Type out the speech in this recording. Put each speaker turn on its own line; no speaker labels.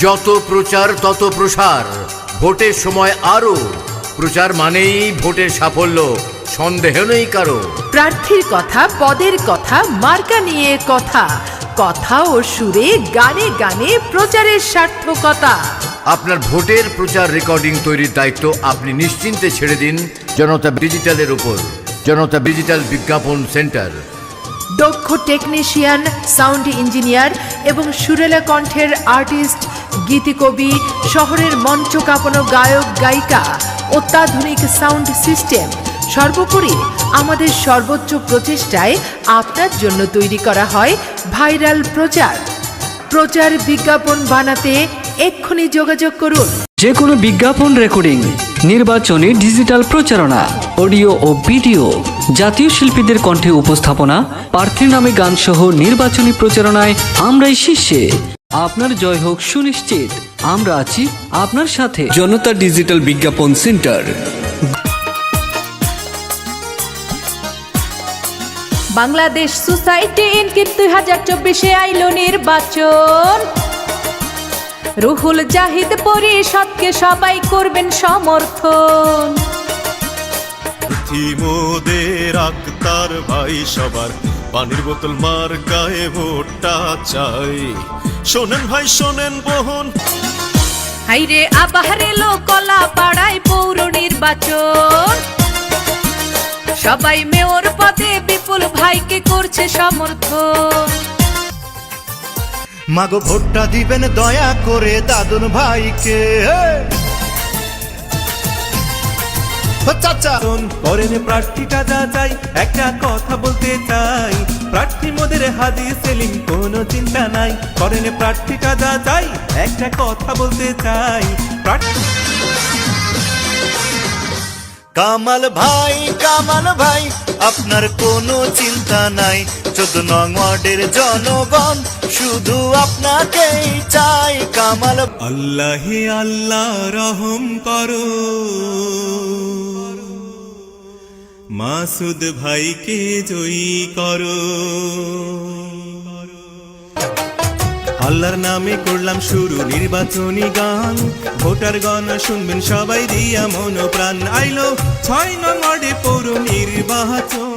যত প্রচার তত প্রসার, ভোটের সময় আরো প্রচার মানেই ভোটের সাফল্য, সন্দেহ নেই কারো।
প্রার্থীর কথা, পদের কথা, মার্কা নিয়ে কথা, কথা ও সুরে গানে গানে প্রচারের সার্থকতা।
আপনার ভোটের প্রচার রেকর্ডিং তৈরির দায়িত্ব আপনি নিশ্চিন্তে ছেড়ে দিন জনতা ডিজিটালের উপর। জনতা ডিজিটাল বিজ্ঞাপন সেন্টার।
দক্ষ টেকনিশিয়ান, সাউন্ড ইঞ্জিনিয়ার এবং সুরেলা কণ্ঠের আর্টিস্ট, গীতিকবি, শহরের মঞ্চ কাঁপানো গায়ক গায়িকা, অত্যাধুনিক সাউন্ড সিস্টেম, সর্বোপরি আমাদের সর্বোচ্চ প্রচেষ্টায় আপনার জন্য তৈরি করা হয় ভাইরাল প্রচার। প্রচার বিজ্ঞাপন বানাতে এক্ষুনি যোগাযোগ করুন।
যে কোনো বিজ্ঞাপন রেকর্ডিং, নির্বাচনী ডিজিটাল প্রচারণা, অডিও ও ভিডিও, জাতীয় শিল্পীদের কণ্ঠে উপস্থাপনা, প্রার্থীর নামে গান সহ নির্বাচনী প্রচারণায় আমরাই শীর্ষে। আপনার জয় হোক সুনিশ্চিত, আমরা আছি আপনার সাথে। জনতা ডিজিটাল বিজ্ঞাপন সেন্টার।
বাংলাদেশ সোসাইটি ইনকিট 2024-এ আইলো নির্বাচন। রুহুল জাহিদ পরিষদকে সবাই করবেন সমর্থন।
মোদের আক্তার ভাই সবার পানির বোতল মার্কায় ভোটটা চাই। শোনেন ভাই শোনেন বোন,
হাইরে আবার এলো কলা পাড়ায় পৌর নির্বাচন। সবাই মেয়র পদে বিপুল ভাইকে করছে সমর্থন।
মাগো ভোটটা দিবেন দয়া করে দাদুন ভাইকে। চাচা
করেন প্রার্থীটা যা চাই, একটা কথা বলতে চাই, প্রার্থী মোদের হাদি সেলিম কোনো চিন্তা নাই। করেন প্রার্থীটা যা চাই, একটা কথা বলতে চাই,
কামাল ভাই আপনার কোনো চিন্তা নাই। 14 নং ওয়ার্ডের জনগণ শুধু আপনাকেই চাই। কামাল
আল্লাহে আল্লাহ রহম করো, মাসুদ ভাইকে জয়ী করো। আল্লাহর নামে করলাম শুরু নির্বাচনী গান, ভোটার গণ শুনবেন সবাই দিয়া মন প্রাণ। আইলো 6 নং ওয়ার্ডে পৌর নির্বাচন।